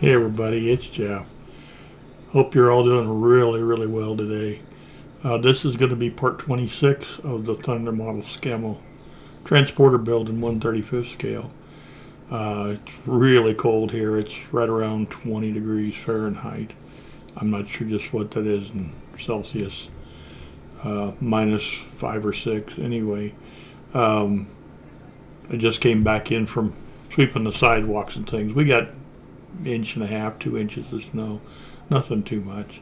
Hey everybody, it's Jeff. Hope you're all doing really well today. This is going to be part 26 of the Thunder Model Scammell transporter build in 1/35th scale. It's really cold here. It's right around 20 degrees Fahrenheit. I'm not sure just what that is in Celsius. Minus 5 or 6. Anyway, um, I just came back in from sweeping the sidewalks and things. We got inch and a half, 2 inches of snow. Nothing too much.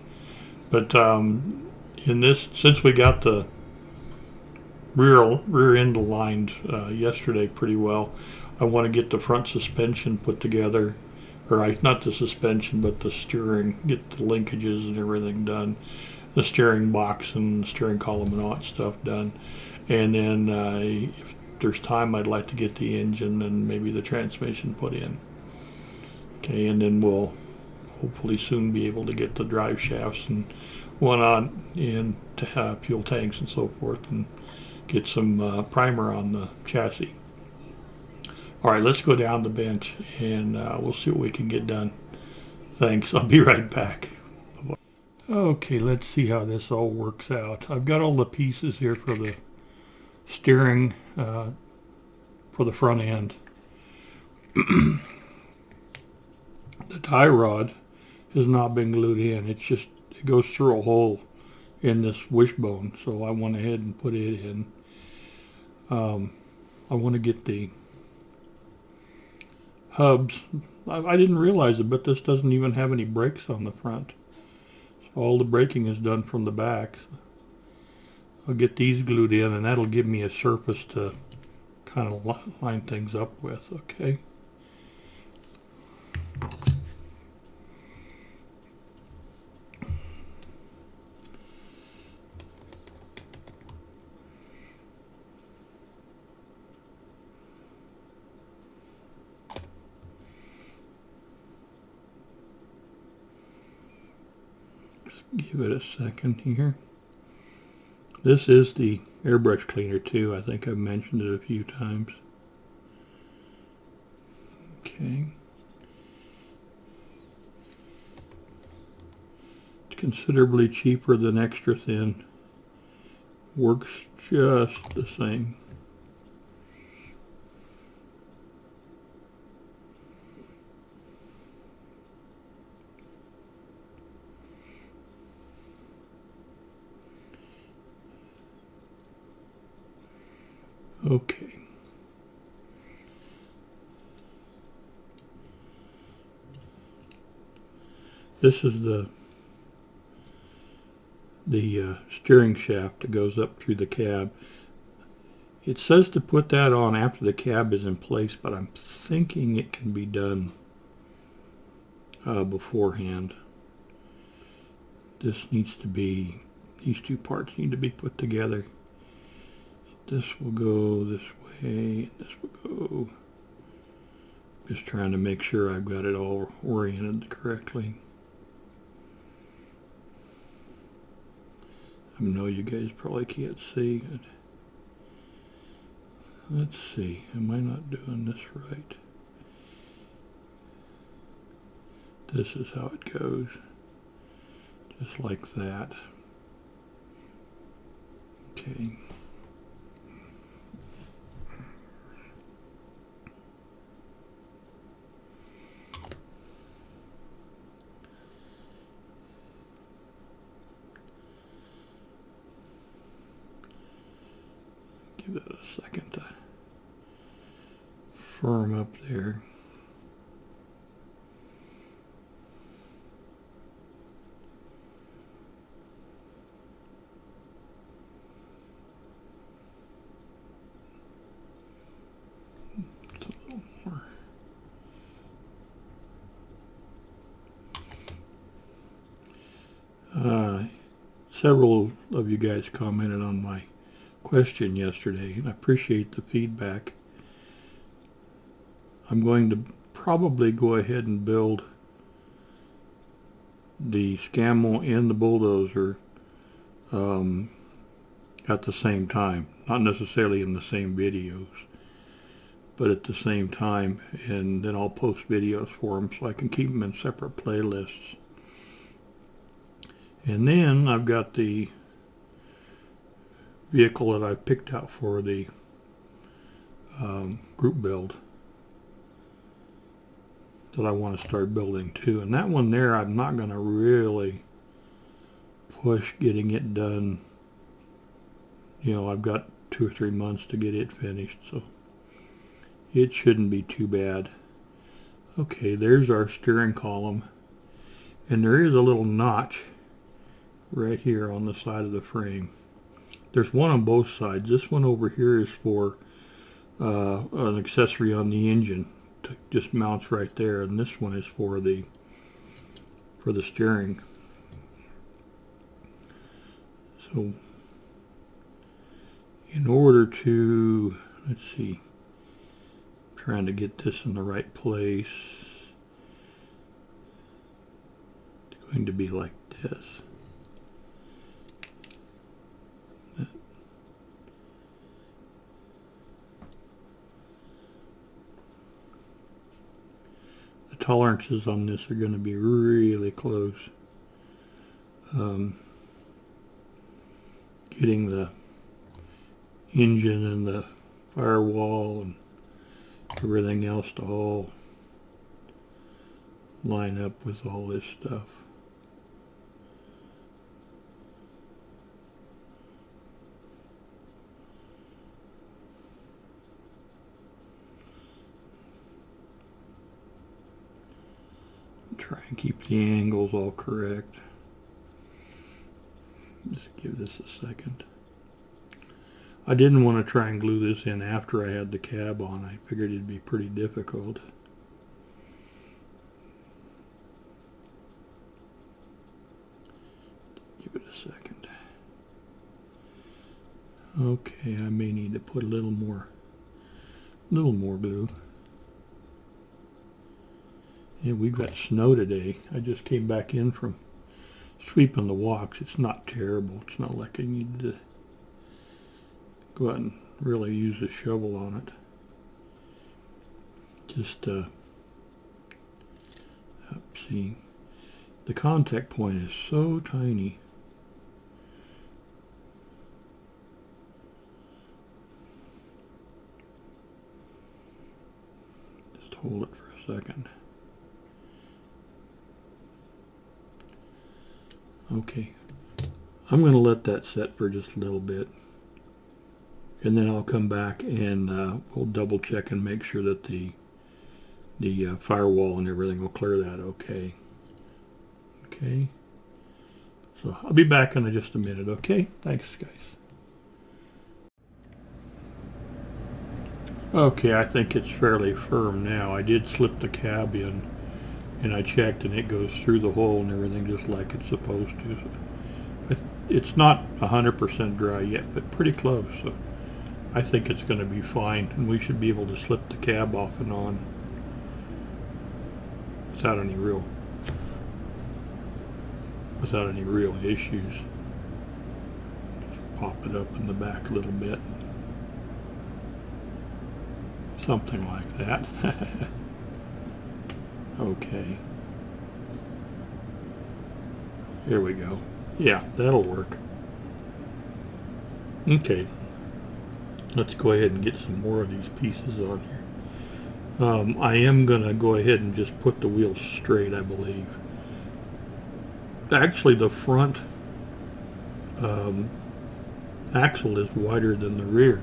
But in this, since we got the rear end aligned yesterday pretty well, I want to get the front suspension put together, or not the suspension, but the steering, get the linkages and everything done, the steering box and the steering column and all that stuff done, and then if there's time, I'd like to get the engine and maybe the transmission put in. Okay, and then we'll hopefully soon be able to get the drive shafts and one on in fuel tanks and so forth, and get some primer on the chassis. All right, let's go down the bench and we'll see what we can get done. Thanks. I'll be right back. Okay, let's see how this all works out. I've got all the pieces here for the steering for the front end. The tie rod has not been glued in. It goes through a hole in this wishbone, so I went ahead and put it in. I want to get the hubs. I didn't realize it, but this doesn't even have any brakes on the front. So all the braking is done from the back. So I'll get these glued in, and that'll give me a surface to kind of line things up with, okay? Give it a second here. This is the airbrush cleaner too. I think I've mentioned it a few times. Okay. It's considerably cheaper than extra thin. Works just the same. Okay. This is the steering shaft that goes up through the cab. It says to put that on after the cab is in place, but I'm thinking it can be done beforehand. These two parts need to be put together. This will go this way, and this will go. Just trying to make sure I've got it all oriented correctly. I know you guys probably can't see it. Let's see, am I not doing this right? This is how it goes. Just like that. Okay. Give that a second to firm up there. It's a little more. Several of you guys commented on my question yesterday, and I appreciate the feedback. I'm going to probably go ahead and build the Scammell and the bulldozer at the same time, not necessarily in the same videos, but at the same time, and then I'll post videos for them so I can keep them in separate playlists. And then I've got the vehicle that I've picked out for the group build that I want to start building too. And that one there, I'm not going to really push getting it done. You know, I've got 2 or 3 months to get it finished, so it shouldn't be too bad. Okay, there's our steering column, and there is a little notch right here on the side of the frame. There's one on both sides. This one over here is for an accessory on the engine. It just mounts right there, and this one is for the steering. So in order to, let's see, I'm trying to get this in the right place. It's going to be like this. The tolerances on this are going to be really close. Getting the engine and the firewall and everything else to all line up with all this stuff. Try and keep the angles all correct. Just give this a second. I didn't want to try and glue this in after I had the cab on. I figured it'd be pretty difficult. Give it a second. Okay, I may need to put a little more glue. Yeah, we've got snow today. I just came back in from sweeping the walks. It's not terrible. It's not like I need to go out and really use a shovel on it. Just see, the contact point is so tiny. Just hold it for a second. Okay, I'm going to let that set for just a little bit, and then I'll come back and we'll double check and make sure that the firewall and everything will clear that okay. Okay, so I'll be back in just a minute. Okay, thanks guys. Okay, I think it's fairly firm now. I did slip the cab in, and I checked, and it goes through the hole and everything just like it's supposed to. It's not 100% dry yet, but pretty close, so I think it's going to be fine, and we should be able to slip the cab off and on without any real issues. Just pop it up in the back a little bit. Something like that. Okay. Here we go. Yeah, that'll work. Okay. Let's go ahead and get some more of these pieces on here. I am going to go ahead and just put the wheels straight, I believe. Actually, the front axle is wider than the rear.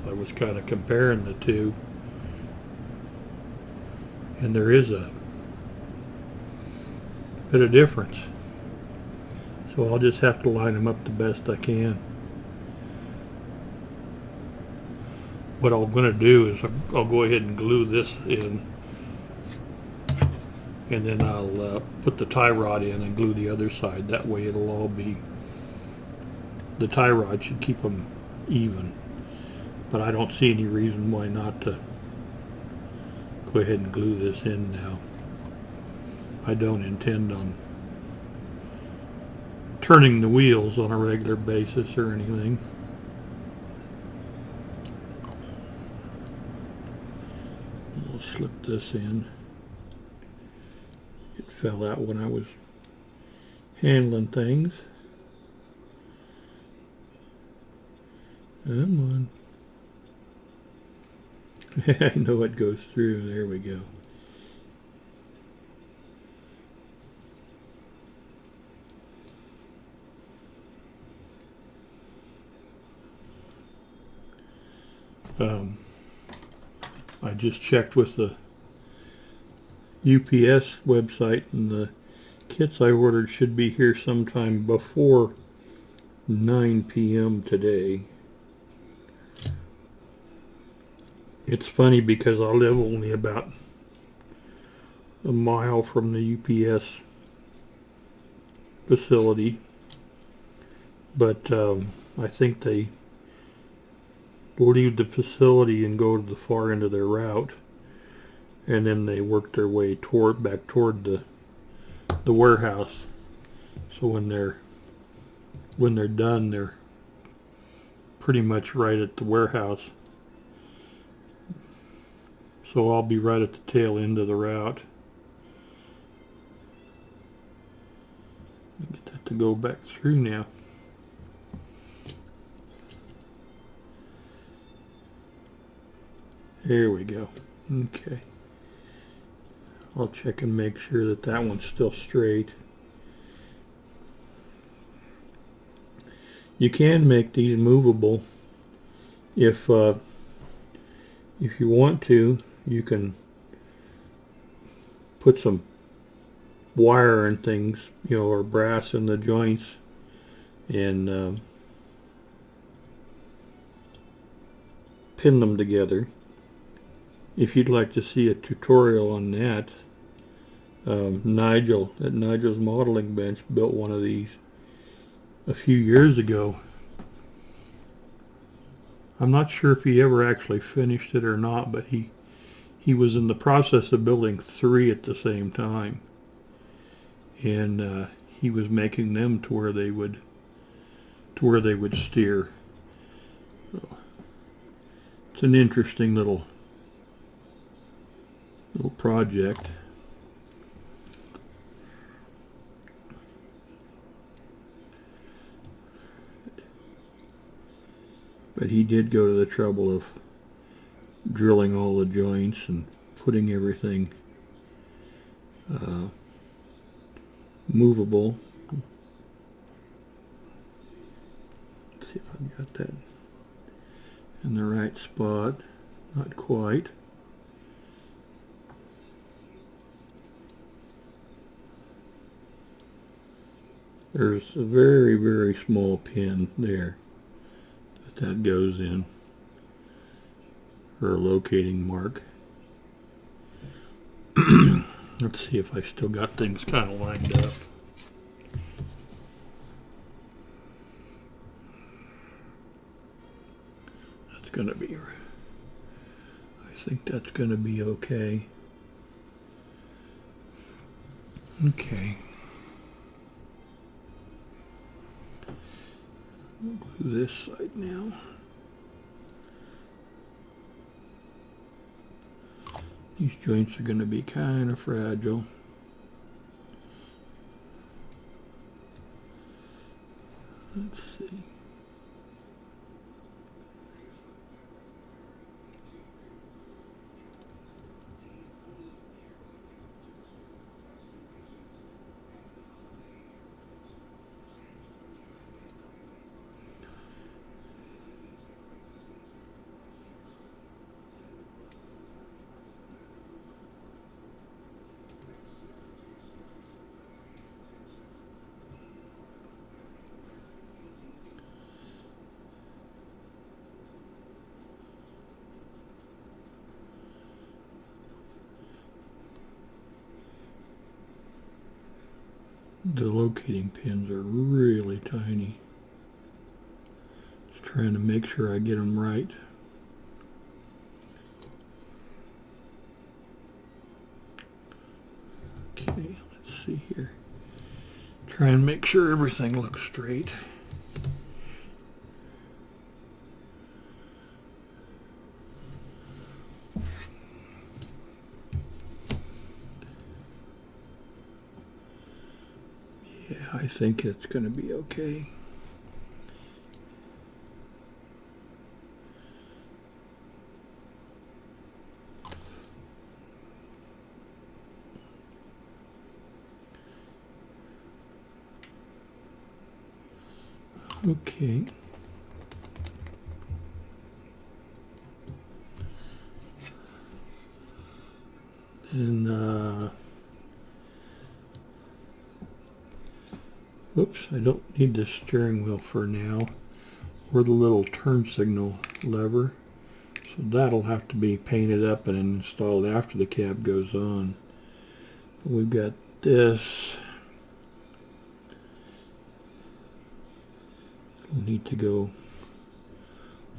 I was kind of comparing the two, and there is a bit of difference. So I'll just have to line them up the best I can. What I'm going to do is I'll go ahead and glue this in, and then I'll put the tie rod in and glue the other side. That way it'll all be, the tie rod should keep them even. But I don't see any reason why not to go ahead and glue this in now. I don't intend on turning the wheels on a regular basis or anything. put this in. It fell out when I was handling things. Come on. I know it goes through. There we go. I just checked with the UPS website, and the kits I ordered should be here sometime before 9 p.m. today. It's funny because I live only about a mile from the UPS facility, but I think they leave the facility and go to the far end of their route, and then they work their way back toward the warehouse. So when they're done, they're pretty much right at the warehouse. So I'll be right at the tail end of the route. Get that to go back through now. There we go. Okay. I'll check and make sure that that one's still straight. You can make these movable if you want to. You can put some wire and things, or brass in the joints, and pin them together. If you'd like to see a tutorial on that, Nigel at Nigel's Modeling Bench built one of these a few years ago. I'm not sure if he ever actually finished it or not, but he was in the process of building 3 at the same time, and he was making them to where they would steer. So it's an interesting little project. But he did go to the trouble of drilling all the joints and putting everything movable. Let's see if I've got that in the right spot. Not quite. There's a very, very small pin there that goes in for a locating mark. Let's see if I still got things kind of lined up. That's going to be, I think that's going to be okay. Okay. Glue this side now. These joints are going to be kind of fragile. Let's see. The locating pins are really tiny. Just trying to make sure I get them right. Okay, let's see here. Try and make sure everything looks straight. Yeah, I think it's going to be okay. Okay. And whoops, I don't need the steering wheel for now, or the little turn signal lever. So that'll have to be painted up and installed after the cab goes on. But we've got this. We'll need to go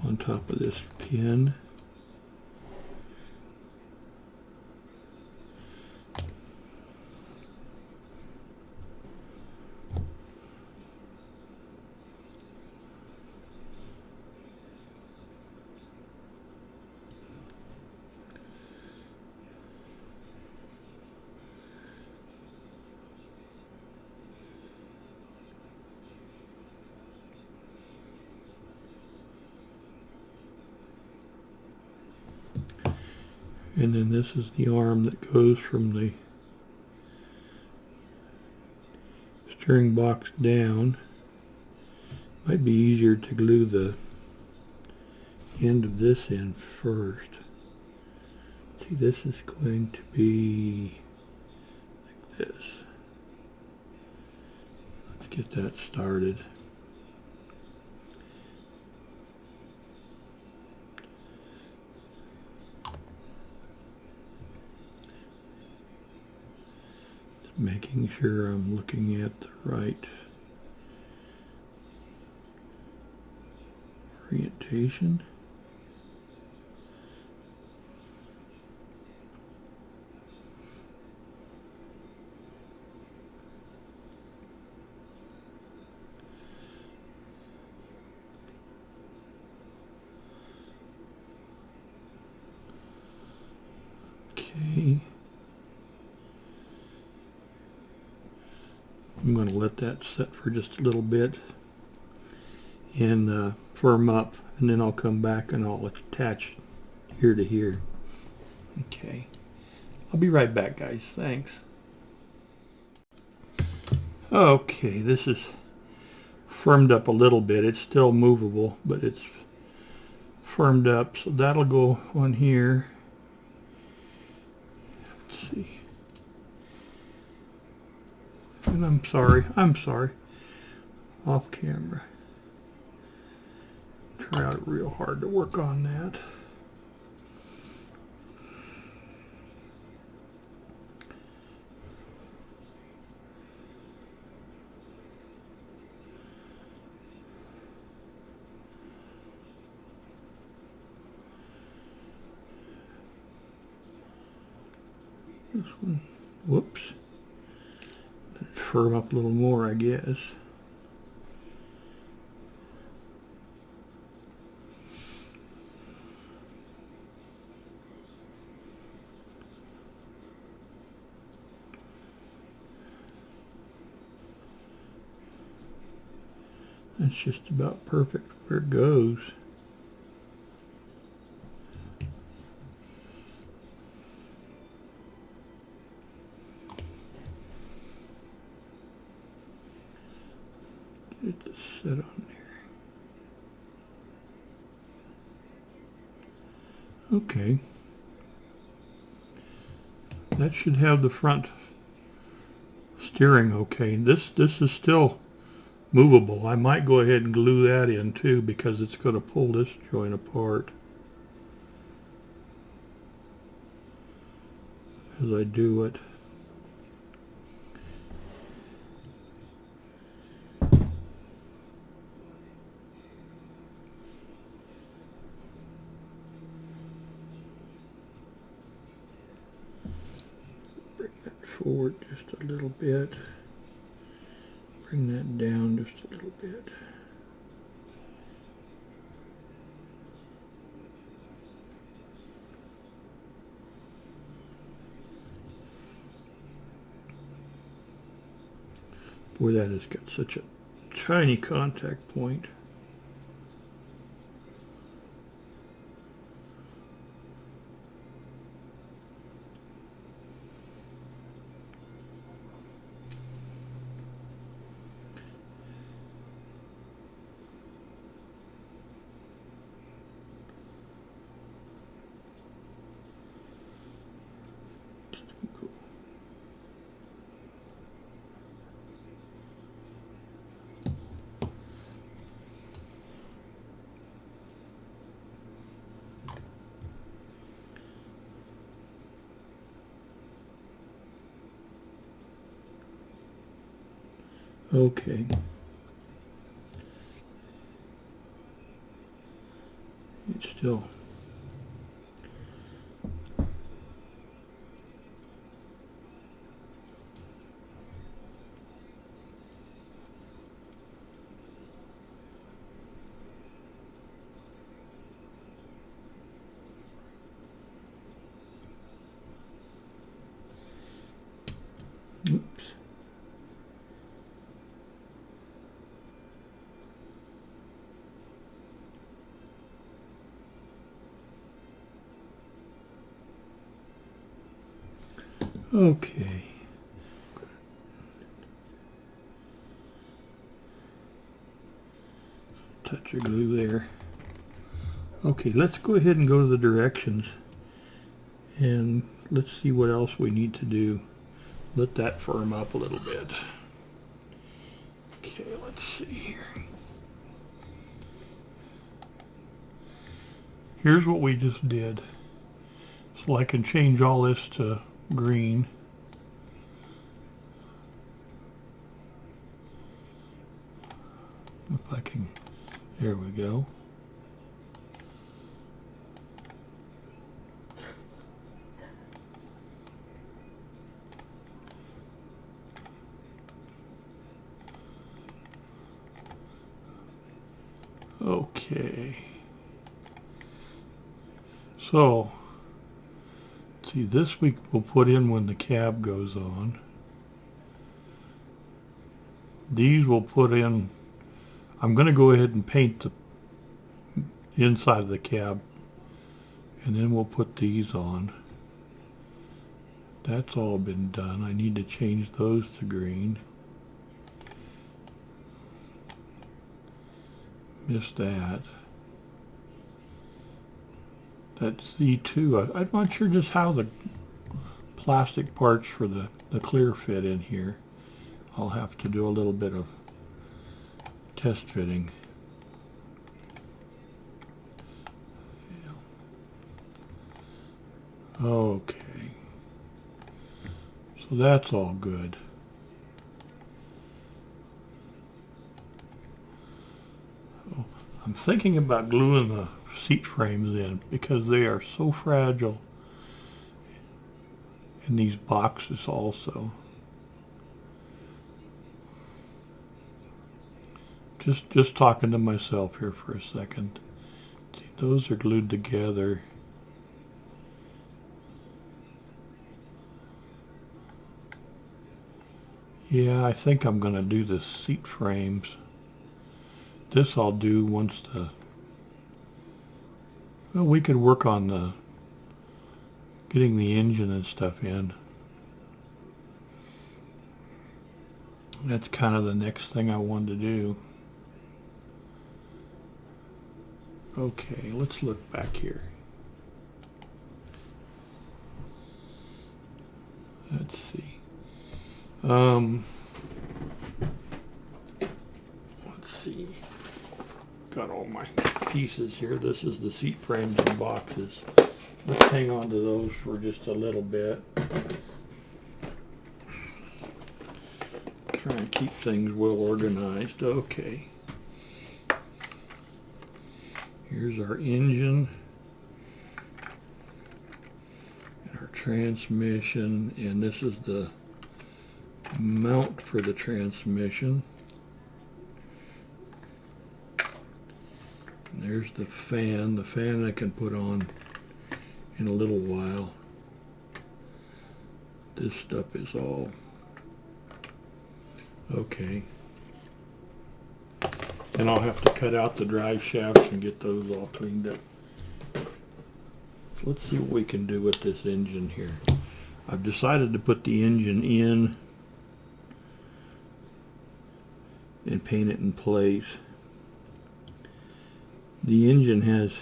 on top of this pin. And then this is the arm that goes from the steering box down. Might be easier to glue the end of this in first. See, this is going to be like this. Let's get that started. Making sure I'm looking at the right orientation. Okay. I'm going to let that set for just a little bit and firm up, and then I'll come back and I'll attach here to here. Okay. I'll be right back, guys. Thanks. Okay, this is firmed up a little bit. It's still movable, but it's firmed up, so that'll go on here. Let's see. And I'm sorry, off camera. Try out real hard to work on that. This one, whoops. Let it firm up a little more, I guess. That's just about perfect where it goes. Get this set on there. Okay. That should have the front steering okay. This is still movable. I might go ahead and glue that in too, because it's going to pull this joint apart as I do it. Bring that forward just a little bit. Bring that down just a little bit. Boy, that has got such a tiny contact point. Okay. It's still. Oops. Okay. Touch of glue there. Okay, let's go ahead and go to the directions and let's see what else we need to do. Let that firm up a little bit. Okay, let's see here. Here's what we just did. So I can change all this to green. If I can, there we go. Okay. So, see, this we'll put in when the cab goes on. These we'll put in. I'm going to go ahead and paint the inside of the cab, and then we'll put these on. That's all been done. I need to change those to green. Missed that. That's Z2. I'm not sure just how the plastic parts for the clear fit in here. I'll have to do a little bit of test fitting. Okay. So that's all good. So I'm thinking about gluing the seat frames in because they are so fragile. And these boxes also. Just talking to myself here for a second. See, those are glued together. Yeah, I think I'm going to do the seat frames. This I'll do once well, we could work on getting the engine and stuff in. That's kind of the next thing I wanted to do. Okay, let's look back here. Let's see. Let's see. Got all my pieces here. This is the seat frames and boxes. Let's hang on to those for just a little bit. Try and keep things well organized. Okay. Here's our engine and our transmission, and this is the mount for the transmission. And there's the fan. The fan I can put on in a little while. This stuff is all Okay. And I'll have to cut out the drive shafts and get those all cleaned up. So let's see what we can do with this engine here. I've decided to put the engine in and paint it in place. The engine has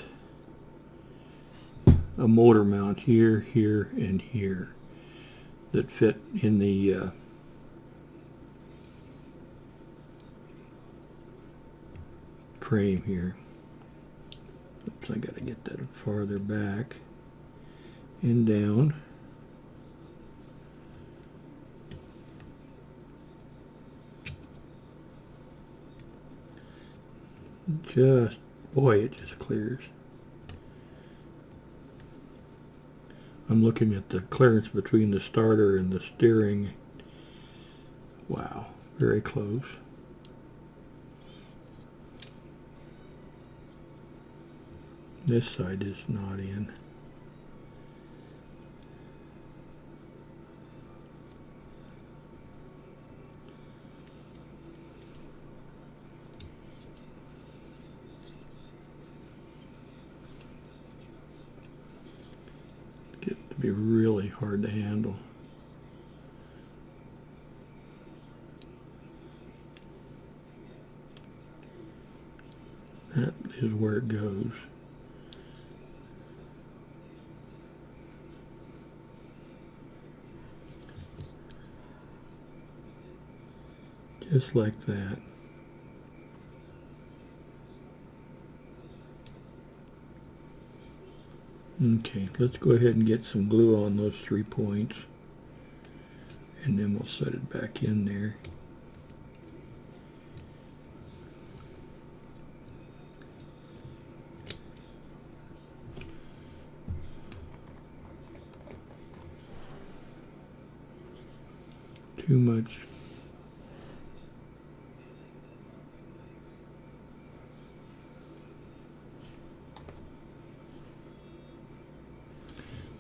a motor mount here, here, and here that fit in the frame here. Oops, I gotta get that farther back and down. Boy, it just clears. I'm looking at the clearance between the starter and the steering. Wow, very close. This side is not in. Getting to be really hard to handle. That is where it goes. Just like that. Okay, let's go ahead and get some glue on those 3 points, and then we'll set it back in there. Too much.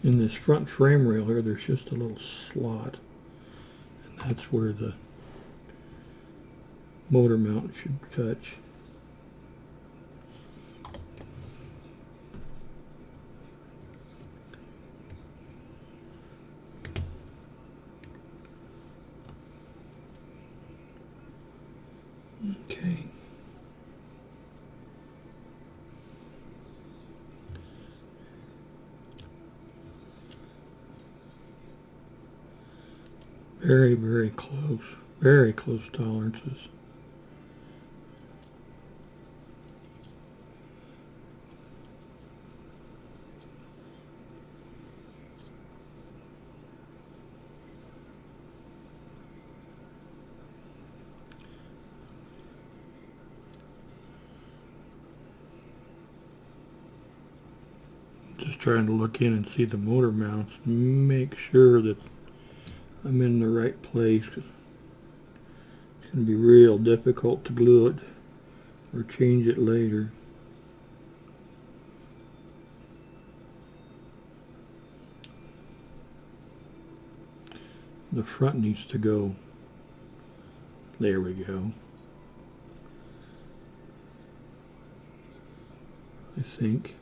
In this front frame rail here, there's just a little slot, and that's where the motor mount should touch. Okay. Very, very close tolerances. Just trying to look in and see the motor mounts, make sure that I'm in the right place. It's going to be real difficult to glue it or change it later. The front needs to go. There we go. I think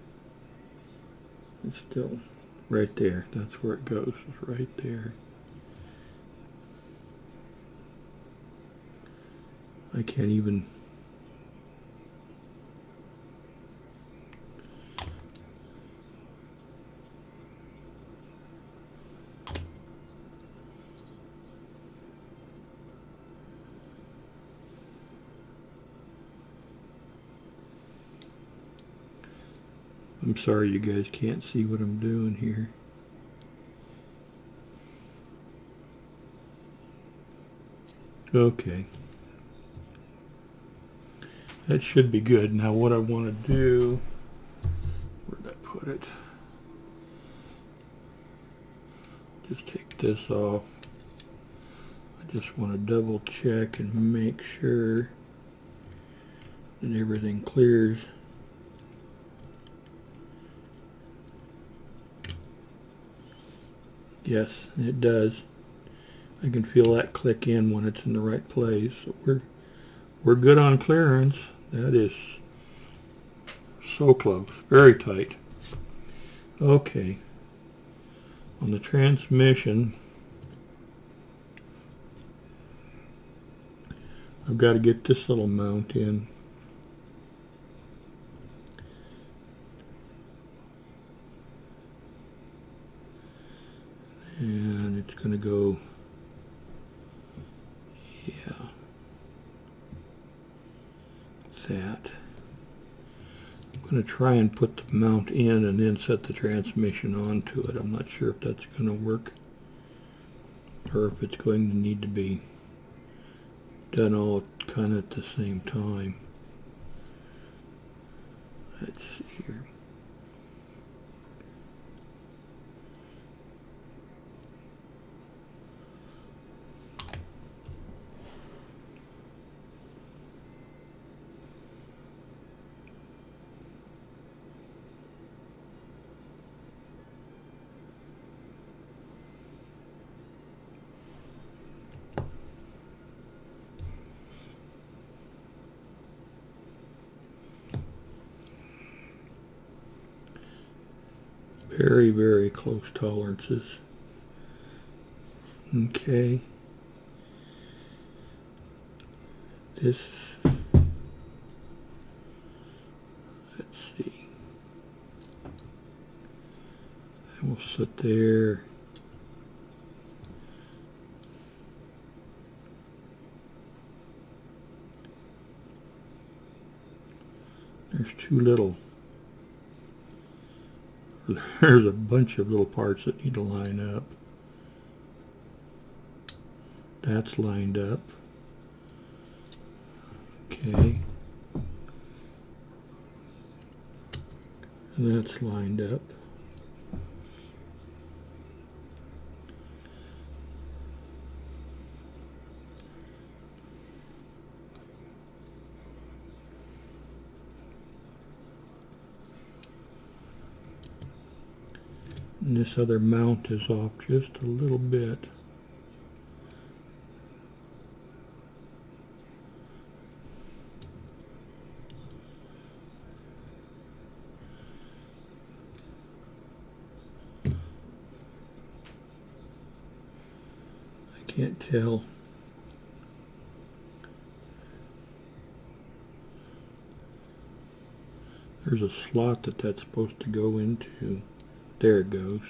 it's still right there. That's where it goes. It's right there. I can't even. I'm sorry you guys can't see what I'm doing here. Okay. That should be good. Now what I want to do, where'd I put it? Just take this off. I just want to double check and make sure that everything clears. Yes, it does. I can feel that click in when it's in the right place. So we're good on clearance. That is so close, very tight. Okay, on the transmission, I've got to get this little mount in. And it's going to go, yeah, that. I'm going to try and put the mount in and then set the transmission onto it. I'm not sure if that's going to work or if it's going to need to be done all kind of at the same time. Let's see here. Very, very close tolerances. Okay. This, let's see. That will sit there. There's too little. There's a bunch of little parts that need to line up. That's lined up. Okay. And that's lined up. And this other mount is off just a little bit. I can't tell. There's a slot that's supposed to go into. There it goes.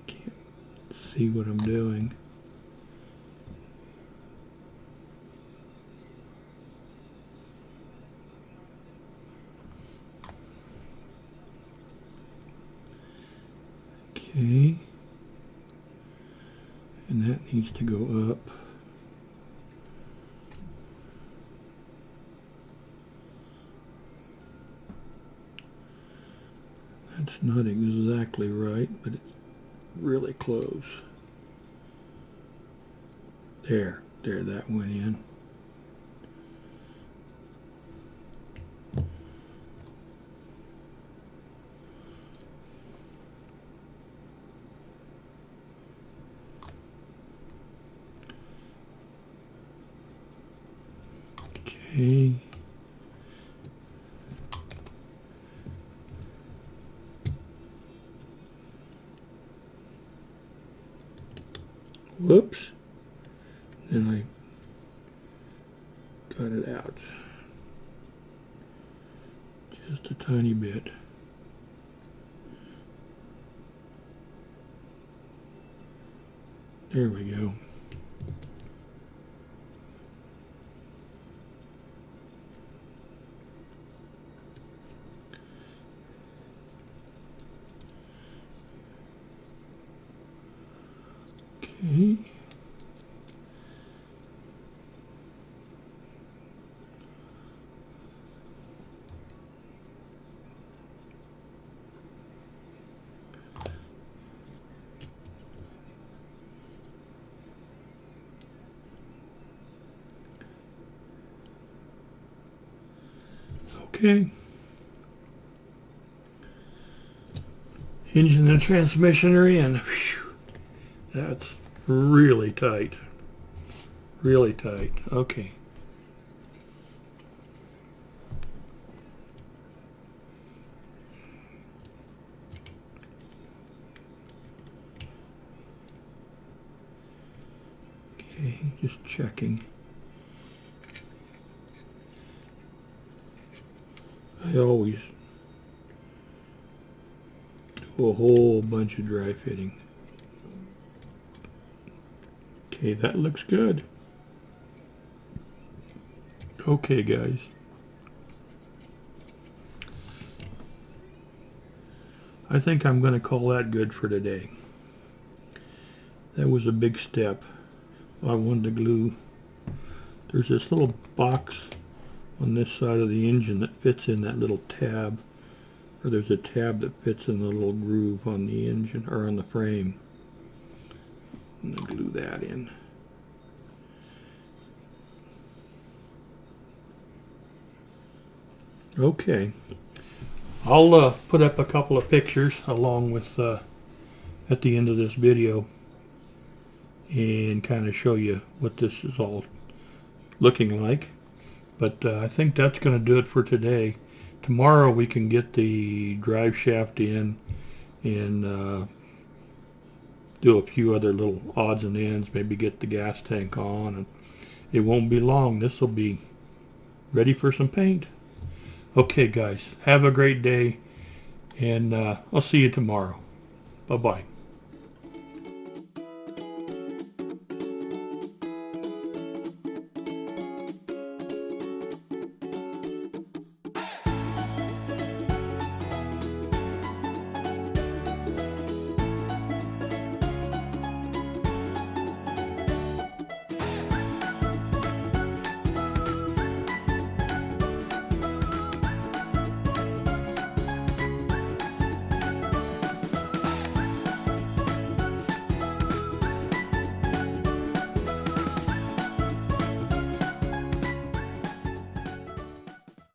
Can't see what I'm doing. Okay. And that needs to go up. That's not exactly right, but it's really close. There, that went in. Okay. Whoops. Then I got it out. Just a tiny bit. There we go. Okay. Okay. Engine and transmission are in. Whew. That's really tight. Really tight. Okay. Okay, just checking. I always do a whole bunch of dry fitting. Okay, that looks good. Okay, guys. I think I'm going to call that good for today. That was a big step. I wanted to glue. There's this little box on this side of the engine that fits in that little tab, or there's a tab that fits in the little groove on the engine or on the frame. I'm going to glue that in. Okay, I'll put up a couple of pictures along with at the end of this video and kind of show you what this is all looking like. But I think that's going to do it for today. Tomorrow we can get the drive shaft in and do a few other little odds and ends, maybe get the gas tank on, and it won't be long. This will be ready for some paint. Okay, guys, have a great day, and I'll see you tomorrow. Bye-bye.